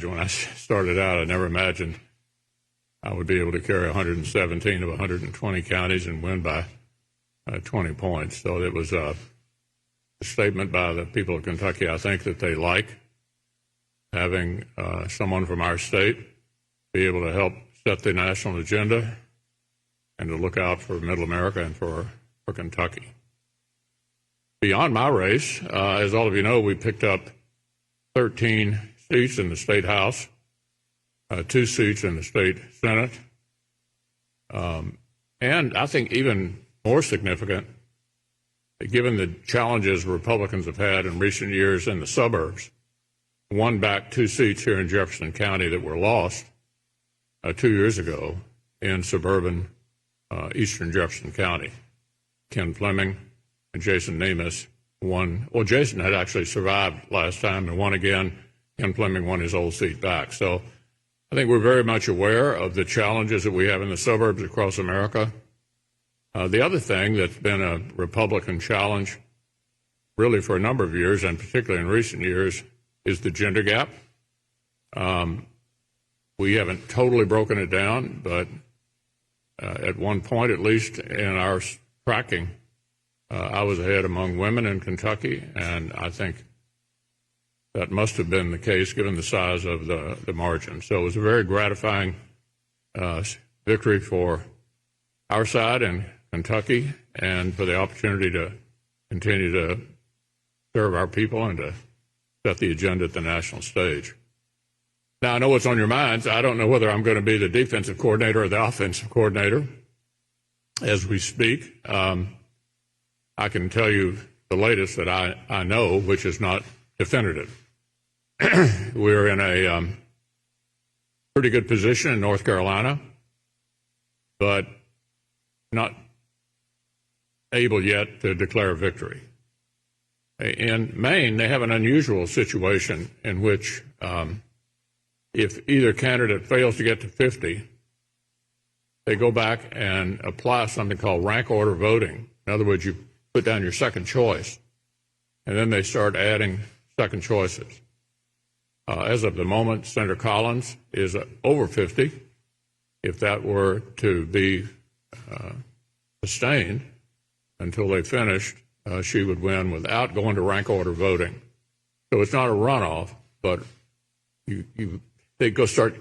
When I started out, I never imagined I would be able to carry 117 of 120 counties and win by 20 points. So it was a statement by the people of Kentucky, I think, that they like having someone from our state be able to help set the national agenda and to look out for Middle America and for Kentucky. Beyond my race, as all of you know, we picked up 13 seats in the state House, 2 seats in the state Senate, and I think even more significant, given the challenges Republicans have had in recent years in the suburbs, won back 2 seats here in Jefferson County that were lost 2 years ago in suburban eastern Jefferson County. Ken Fleming and Jason Nemus won. Well, Jason had actually survived last time and won again. Ken Fleming won his old seat back. So I think we're very much aware of the challenges that we have in the suburbs across America. The other thing that's been a Republican challenge really for a number of years, and particularly in recent years, is the gender gap. We haven't totally broken it down, but at one point, at least in our tracking, I was ahead among women in Kentucky, and I think that must have been the case given the size of the margin. So it was a very gratifying victory for our side in Kentucky and for the opportunity to continue to serve our people and to set the agenda at the national stage. Now, I know what's on your minds. I don't know whether I'm going to be the defensive coordinator or the offensive coordinator as we speak. I can tell you the latest that I know, which is not definitive. We're in a pretty good position in North Carolina, but not able yet to declare victory. In Maine, they have an unusual situation in which if either candidate fails to get to 50, they go back and apply something called rank order voting. In other words, you put down your second choice, and then they start adding second choices. As of the moment, Senator Collins is over 50. If that were to be sustained until they finished, she would win without going to rank order voting. So it's not a runoff, but they go start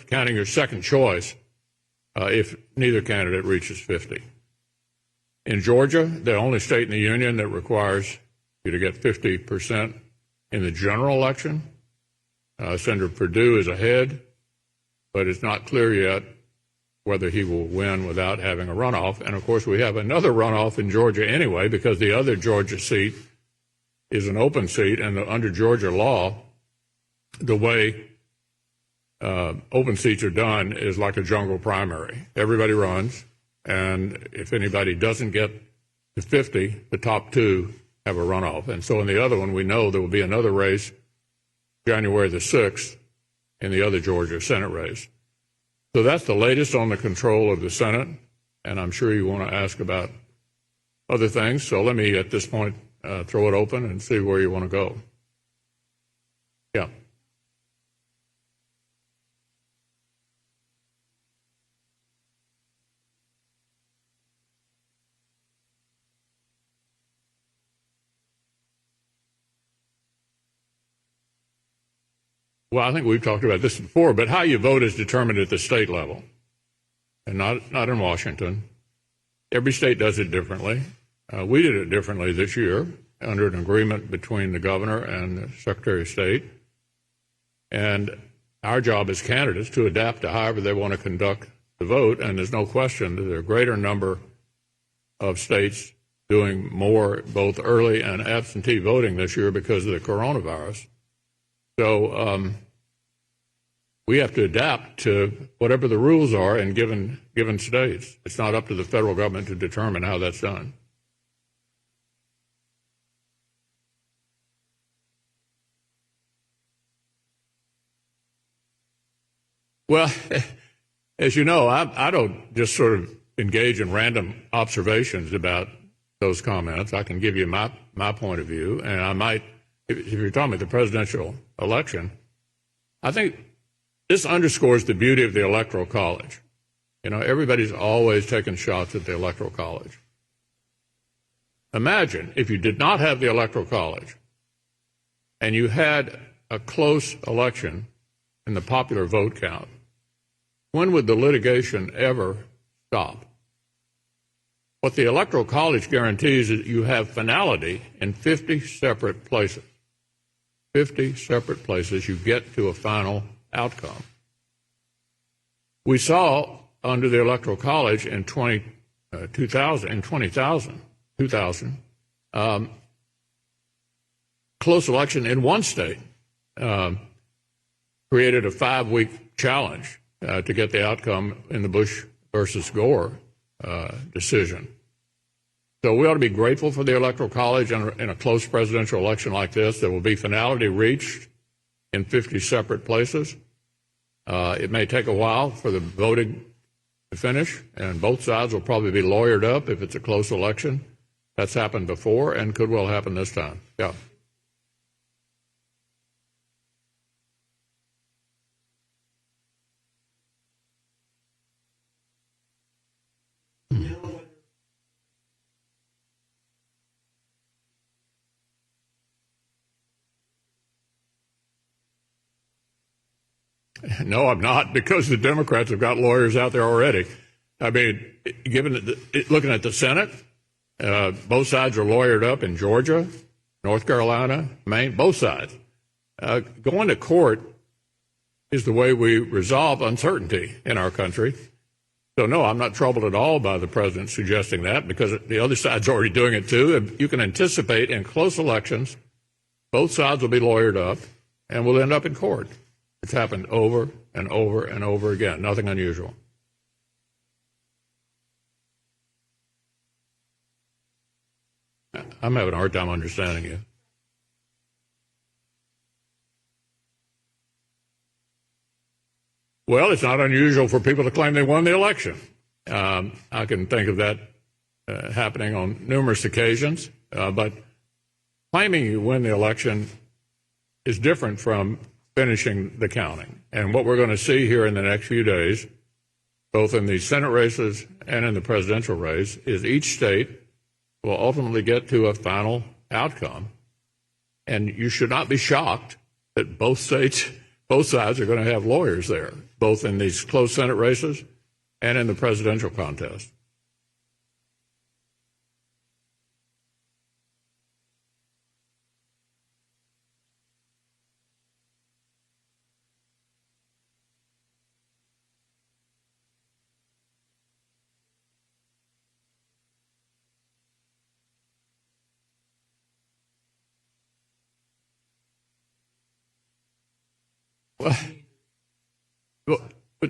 counting your second choice if neither candidate reaches 50. In Georgia, the only state in the union that requires you to get 50% in the general election, Senator Perdue is ahead, but it's not clear yet whether he will win without having a runoff. And, of course, we have another runoff in Georgia anyway because the other Georgia seat is an open seat, and under Georgia law, the way open seats are done is like a jungle primary. Everybody runs, and if anybody doesn't get to 50, the top 2 have a runoff. And so in the other one, we know there will be another race January the 6th in the other Georgia Senate race. So that's the latest on the control of the Senate, and I'm sure you want to ask about other things. So let me, at this point, throw it open and see where you want to go. Yeah. Well, I think we've talked about this before, but how you vote is determined at the state level and not in Washington. Every state does it differently. We did it differently this year under an agreement between the governor and the Secretary of State. And our job as candidates to adapt to however they want to conduct the vote. And there's no question that there are a greater number of states doing more both early and absentee voting this year because of the coronavirus. So we have to adapt to whatever the rules are in given states. It's not up to the federal government to determine how that's done. Well, as you know, I don't just sort of engage in random observations about those comments. I can give you my point of view, and I might, if you're talking about the presidential election, I think this underscores the beauty of the Electoral College. You know, everybody's always taking shots at the Electoral College. Imagine if you did not have the Electoral College and you had a close election in the popular vote count. When would the litigation ever stop? What the Electoral College guarantees is you have finality in 50 separate places. 50 separate places you get to a final outcome. We saw under the Electoral College in 2000, close election in one state created a 5-week challenge to get the outcome in the Bush versus Gore decision. So we ought to be grateful for the Electoral College in a close presidential election like this. There will be finality reached in 50 separate places. It may take a while for the voting to finish, and both sides will probably be lawyered up if it's a close election. That's happened before and could well happen this time. Yeah. No, I'm not, because the Democrats have got lawyers out there already. I mean, looking at the Senate, both sides are lawyered up in Georgia, North Carolina, Maine, both sides. Going to court is the way we resolve uncertainty in our country. So, no, I'm not troubled at all by the president suggesting that, because the other side's already doing it too. And you can anticipate in close elections, both sides will be lawyered up and we'll end up in court. It's happened over and over and over again. Nothing unusual. I'm having a hard time understanding you. Well, it's not unusual for people to claim they won the election. I can think of that happening on numerous occasions, but claiming you win the election is different from finishing the counting. And what we're going to see here in the next few days, both in the Senate races and in the presidential race, is each state will ultimately get to a final outcome. And you should not be shocked that both sides are going to have lawyers there, both in these close Senate races and in the presidential contest.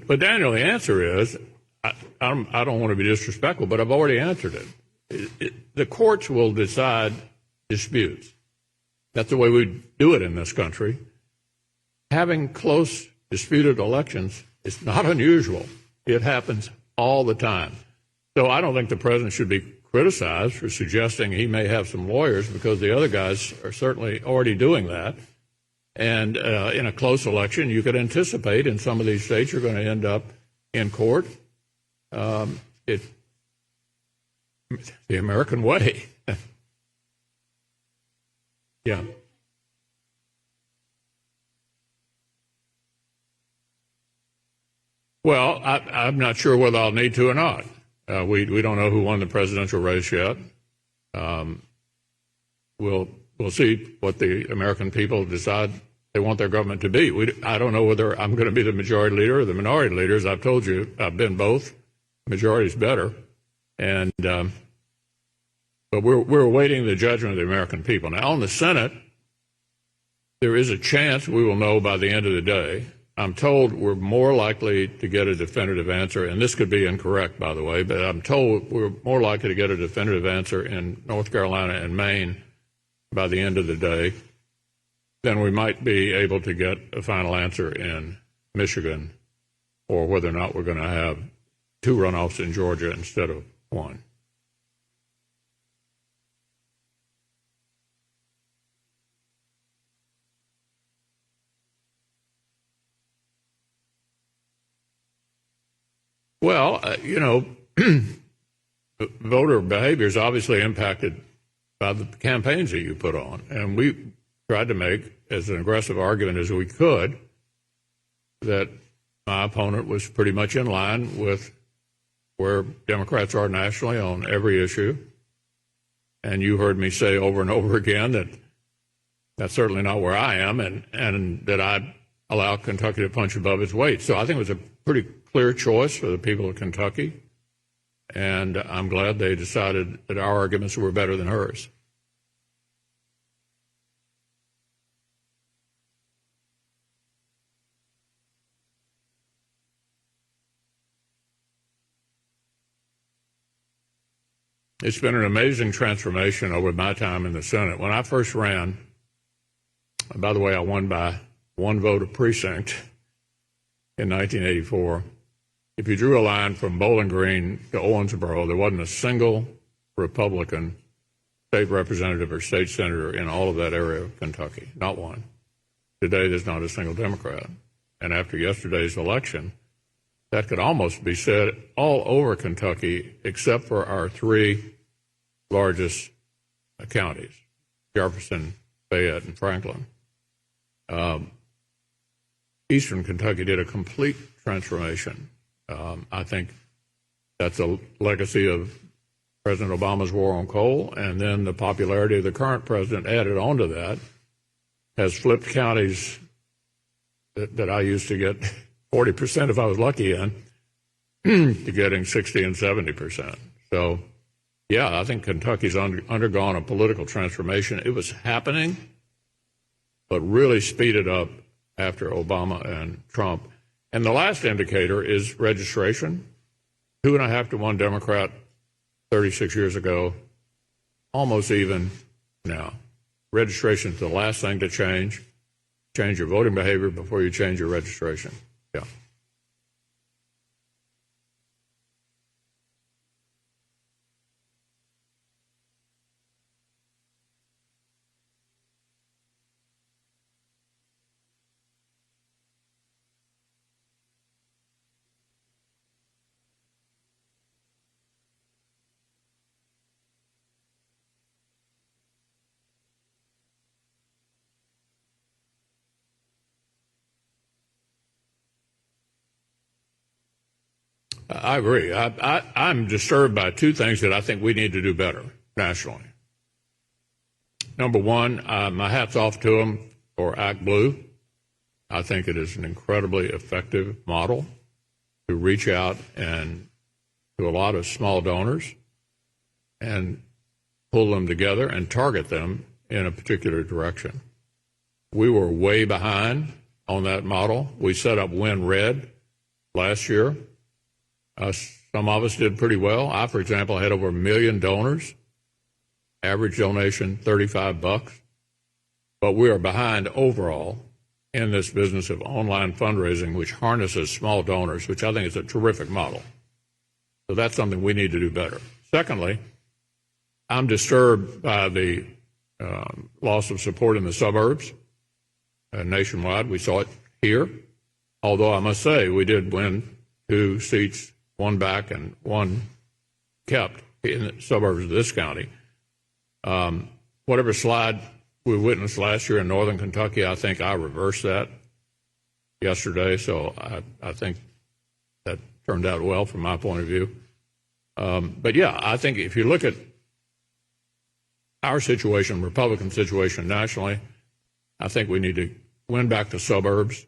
But Daniel, the answer is, I don't want to be disrespectful, but I've already answered it. The courts will decide disputes. That's the way we do it in this country. Having close, disputed elections is not unusual. It happens all the time. So I don't think the president should be criticized for suggesting he may have some lawyers, because the other guys are certainly already doing that. And in a close election, you could anticipate in some of these states you're going to end up in court. It's the American way. Yeah. Well, I'm not sure whether I'll need to or not. We don't know who won the presidential race yet. We'll see what the American people decide they want their government to be. I don't know whether I'm going to be the majority leader or the minority leader. As I've told you, I've been both. Majority is better. And but we're awaiting the judgment of the American people. Now, on the Senate, there is a chance we will know by the end of the day. I'm told we're more likely to get a definitive answer, and this could be incorrect, by the way, but I'm told we're more likely to get a definitive answer in North Carolina and Maine by the end of the day than we might be able to get a final answer in Michigan, or whether or not we're going to have 2 runoffs in Georgia instead of 1. Well, voter behavior is obviously impacted by the campaigns that you put on. And we tried to make as an aggressive argument as we could that my opponent was pretty much in line with where Democrats are nationally on every issue. And you heard me say over and over again that that's certainly not where I am, and that I allow Kentucky to punch above its weight. So I think it was a pretty clear choice for the people of Kentucky. And I'm glad they decided that our arguments were better than hers. It's been an amazing transformation over my time in the Senate. When I first ran, and by the way, I won by one vote a precinct in 1984. If you drew a line from Bowling Green to Owensboro, there wasn't a single Republican state representative or state senator in all of that area of Kentucky, not one. Today, there's not a single Democrat. And after yesterday's election, that could almost be said all over Kentucky, except for our three largest counties, Jefferson, Fayette, and Franklin. Eastern Kentucky did a complete transformation. I think that's a legacy of President Obama's war on coal, and then the popularity of the current president added on to that has flipped counties that I used to get 40% if I was lucky in to getting 60 and 70%. So, yeah, I think Kentucky's undergone a political transformation. It was happening, but really speeded up after Obama and Trump. And the last indicator is registration. 2.5 to 1 Democrat 36 years ago, almost even now. Registration is the last thing to change. Change your voting behavior before you change your registration. Yeah. I agree. I'm disturbed by two things that I think we need to do better nationally. Number one, my hat's off to them for Act Blue. I think it is an incredibly effective model to reach out and to a lot of small donors and pull them together and target them in a particular direction. We were way behind on that model. We set up Win Red last year. Some of us did pretty well. I, for example, had over 1 million donors, average donation $35. But we are behind overall in this business of online fundraising, which harnesses small donors, which I think is a terrific model. So that's something we need to do better. Secondly, I'm disturbed by the loss of support in the suburbs nationwide. We saw it here, although I must say we did win 2 seats, 1 back and 1 kept in the suburbs of this county. Whatever slide we witnessed last year in northern Kentucky, I think I reversed that yesterday, so I think that turned out well from my point of view. But yeah, I think if you look at our situation, Republican situation nationally, I think we need to win back the suburbs.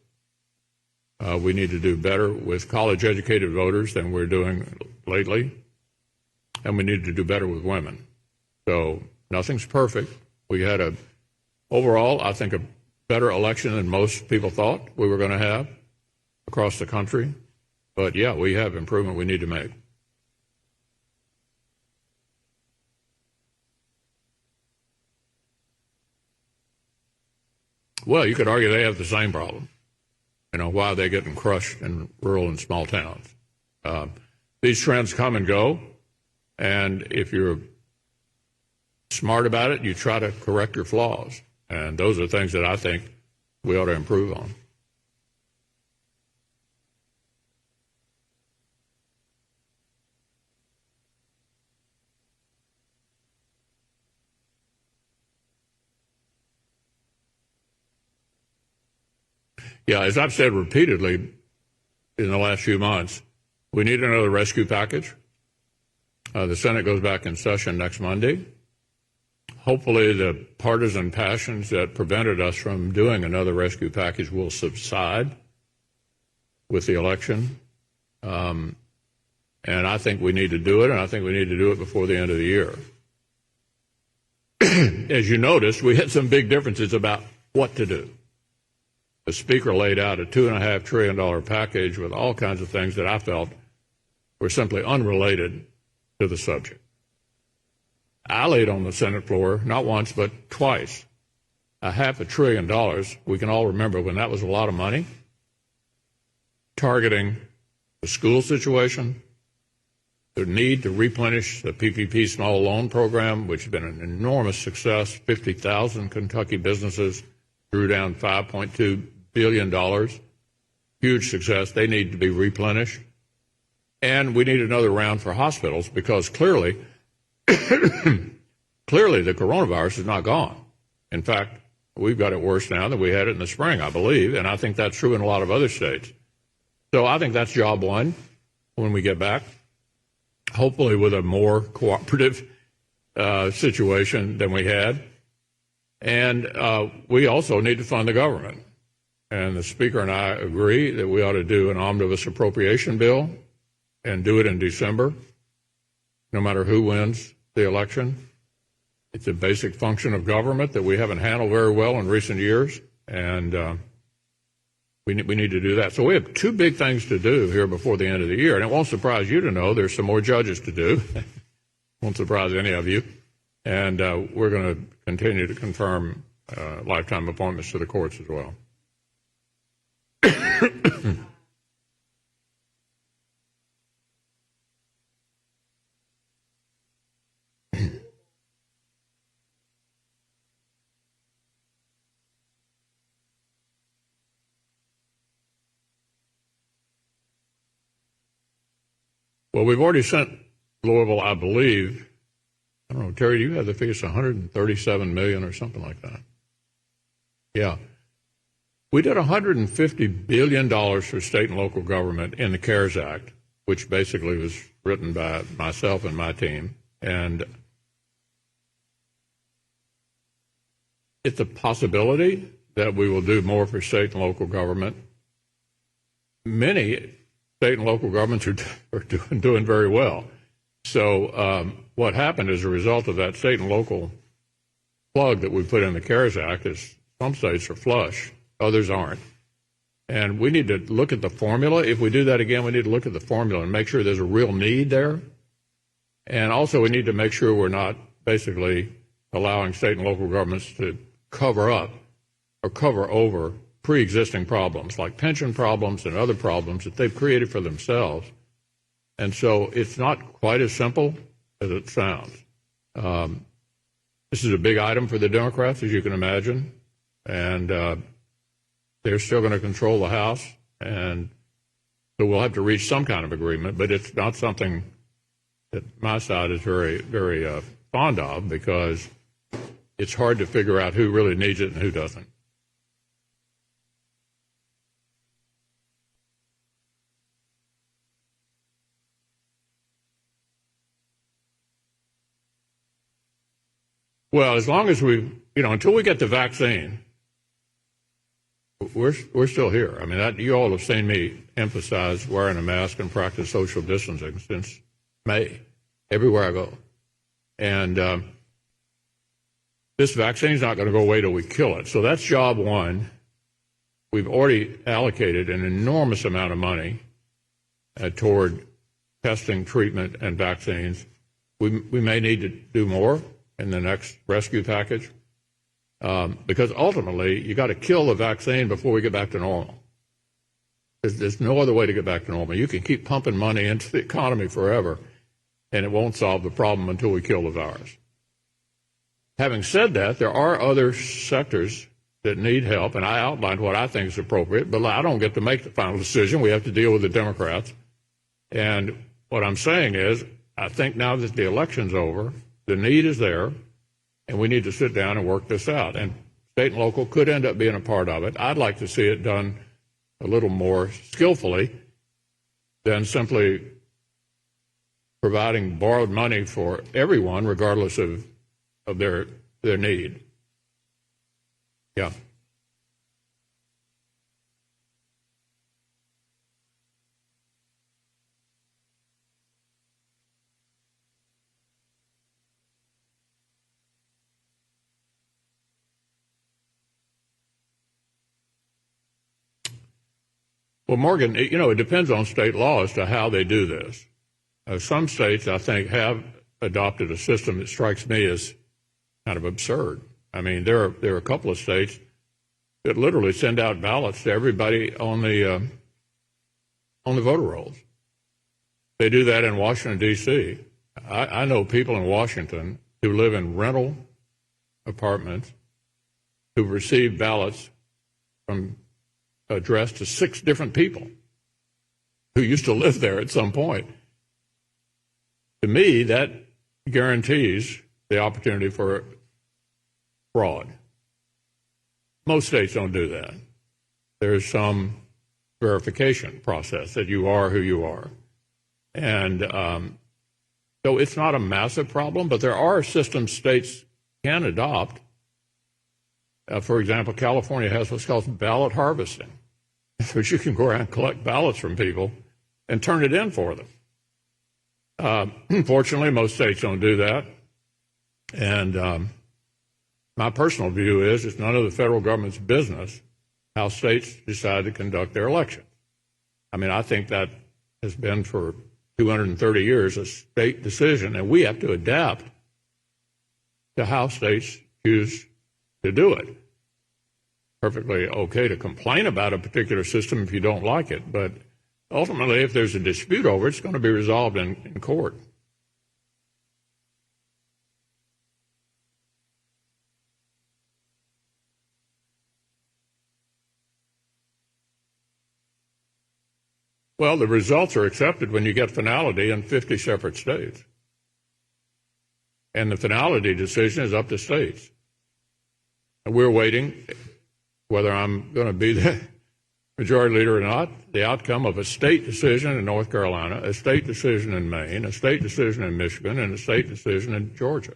We need to do better with college-educated voters than we're doing lately, and we need to do better with women. So nothing's perfect. We had overall, I think, a better election than most people thought we were going to have across the country. But, yeah, we have improvement we need to make. Well, you could argue they have the same problem. You know, why are they getting crushed in rural and small towns? These trends come and go, and if you're smart about it, you try to correct your flaws. And those are things that I think we ought to improve on. Yeah, as I've said repeatedly in the last few months, we need another rescue package. The Senate goes back in session next Monday. Hopefully the partisan passions that prevented us from doing another rescue package will subside with the election. And I think we need to do it, and I think we need to do it before the end of the year. As you noticed, we had some big differences about what to do. The Speaker laid out a $2.5 trillion package with all kinds of things that I felt were simply unrelated to the subject. I laid on the Senate floor, not once, but twice, $500 billion. We can all remember when that was a lot of money, targeting the school situation, the need to replenish the PPP small loan program, which has been an enormous success. 50,000 Kentucky businesses drew down $5.2 billion. Huge success. They need to be replenished. And we need another round for hospitals because clearly the coronavirus is not gone. In fact, we've got it worse now than we had it in the spring, I believe, and I think that's true in a lot of other states. So I think that's job one when we get back, hopefully with a more cooperative situation than we had. And we also need to fund the government. And the Speaker and I agree that we ought to do an omnibus appropriation bill and do it in December, no matter who wins the election. It's a basic function of government that we haven't handled very well in recent years, and we need to do that. So we have two big things to do here before the end of the year, and it won't surprise you to know there's some more judges to do. Won't surprise any of you. And we're going to continue to confirm lifetime appointments to the courts as well. Well, we've already sent Louisville, I believe, I don't know, Terry, do you have the figure? It's $137 million or something like that. Yeah. We did $150 billion for state and local government in the CARES Act, which basically was written by myself and my team. And it's a possibility that we will do more for state and local government. Many state and local governments are doing very well. So what happened as a result of that state and local plug that we put in the CARES Act is some states are flush, others aren't. And we need to look at the formula. If we do that again, we need to look at the formula and make sure there's a real need there. And also we need to make sure we're not basically allowing state and local governments to cover up or cover over pre-existing problems like pension problems and other problems that they've created for themselves. And so it's not quite as simple as it sounds. This is a big item for the Democrats, as you can imagine, and they're still going to control the House, and so we'll have to reach some kind of agreement, but it's not something that my side is very, very fond of because it's hard to figure out who really needs it and who doesn't. Well, as long as until we get the vaccine, we're still here. I mean, you all have seen me emphasize wearing a mask and practice social distancing since May, everywhere I go. And this vaccine is not going to go away till we kill it. So that's job one. We've already allocated an enormous amount of money toward testing, treatment, and vaccines. We may need to do more in the next rescue package, because ultimately you got to kill the vaccine before we get back to normal. There's no other way to get back to normal. You can keep pumping money into the economy forever, and it won't solve the problem until we kill the virus. Having said that, there are other sectors that need help, and I outlined what I think is appropriate, but I don't get to make the final decision. We have to deal with the Democrats. And what I'm saying is, I think now that the election's over, the need is there, and we need to sit down and work this out. And state and local could end up being a part of it. I'd like to see it done a little more skillfully than simply providing borrowed money for everyone, regardless of their need. Yeah. Well, Morgan, it depends on state law as to how they do this. Some states, I think, have adopted a system that strikes me as kind of absurd. I mean, there are a couple of states that literally send out ballots to everybody on the voter rolls. They do that in Washington, D.C. I know people in Washington who live in rental apartments who've received ballots addressed to 6 different people who used to live there at some point. To me, that guarantees the opportunity for fraud. Most states don't do that. There's some verification process that you are who you are. And so it's not a massive problem, but there are systems states can adopt. For example, California has what's called ballot harvesting, which you can go around and collect ballots from people and turn it in for them. Unfortunately, most states don't do that. And my personal view is it's none of the federal government's business how states decide to conduct their elections. I mean, I think that has been for 230 years a state decision, and we have to adapt to how states choose to do it. Perfectly okay to complain about a particular system if you don't like it, but ultimately, if there's a dispute over it, it's going to be resolved in court. Well, the results are accepted when you get finality in 50 separate states. And the finality decision is up to states. And we're waiting, whether I'm going to be the majority leader or not, the outcome of a state decision in North Carolina, a state decision in Maine, a state decision in Michigan, and a state decision in Georgia.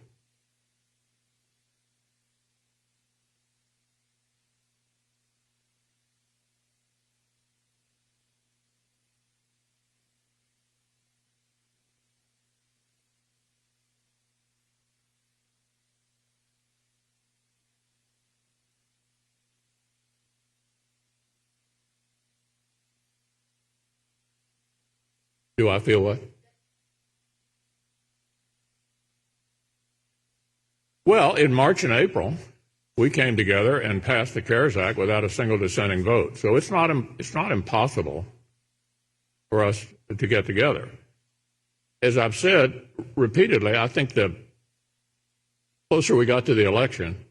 Do I feel what? Well, in March and April, we came together and passed the CARES Act without a single dissenting vote. So it's not impossible for us to get together. As I've said repeatedly, I think the closer we got to the election,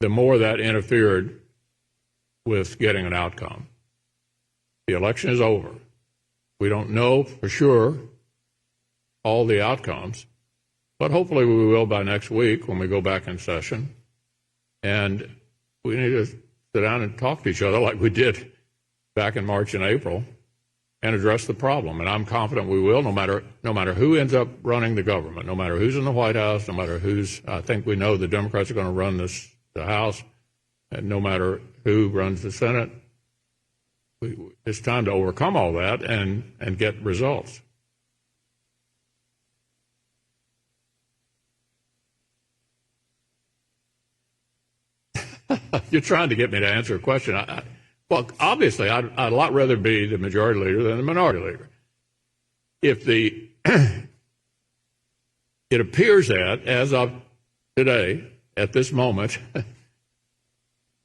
the more that interfered with getting an outcome. The election is over. We don't know for sure all the outcomes, but hopefully we will by next week when we go back in session. And we need to sit down and talk to each other like we did back in March and April and address the problem. And I'm confident we will, no matter who ends up running the government, no matter who's in the White House, no matter I think we know the Democrats are going to run the House, and no matter who runs the Senate. It's time to overcome all that and get results. You're trying to get me to answer a question. Well, obviously, I'd a lot rather be the majority leader than the minority leader. If it appears that, as of today, at this moment,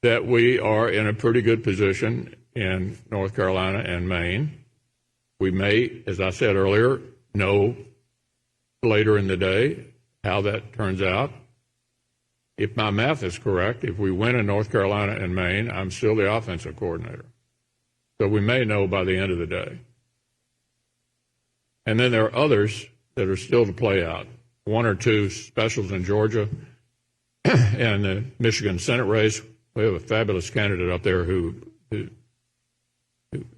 that we are in a pretty good position in North Carolina and Maine. We may, as I said earlier, know later in the day how that turns out. If my math is correct, if we win in North Carolina and Maine, I'm still the offensive coordinator. So we may know by the end of the day. And then there are others that are still to play out. 1 or 2 specials in Georgia and the Michigan Senate race. We have a fabulous candidate up there who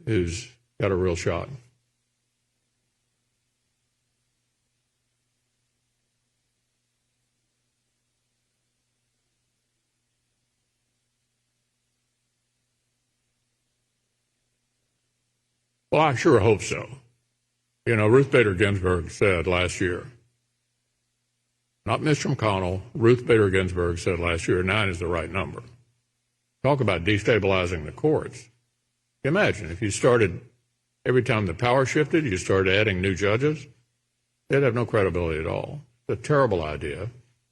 who's got a real shot. Well, I sure hope so. You know, Ruth Bader Ginsburg said last year, not Mitch McConnell, Ruth Bader Ginsburg said last year 9 is the right number. Talk about destabilizing the courts. Imagine if you started, every time the power shifted, you started adding new judges, they'd have no credibility at all. It's a terrible idea.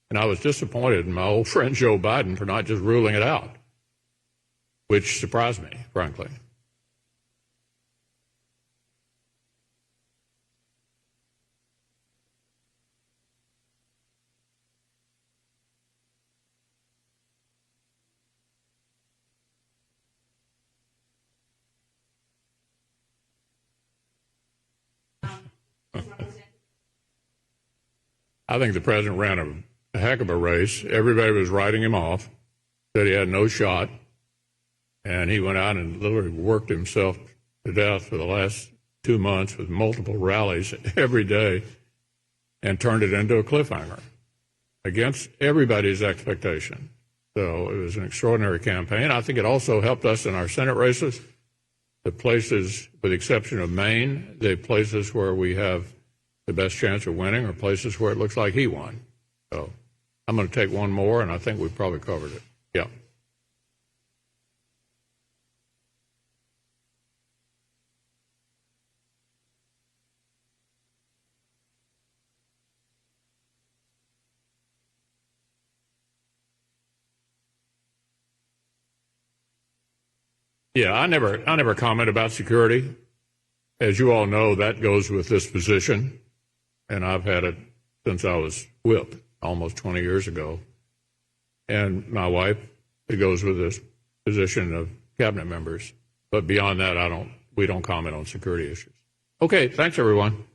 And I was disappointed in my old friend Joe Biden for not just ruling it out, which surprised me, frankly. I think the president ran a heck of a race. Everybody was writing him off, said he had no shot, and he went out and literally worked himself to death for the last 2 months with multiple rallies every day and turned it into a cliffhanger against everybody's expectation. So it was an extraordinary campaign. I think it also helped us in our Senate races. The places, with the exception of Maine, the places where we have the best chance of winning are places where it looks like he won. So I'm going to take one more, and I think we've probably covered it. Yeah. Yeah, I never comment about security. As you all know, that goes with this position, and I've had it since I was whip almost 20 years ago. And my wife, it goes with this position of cabinet members. But beyond that, we don't comment on security issues. Okay, thanks everyone.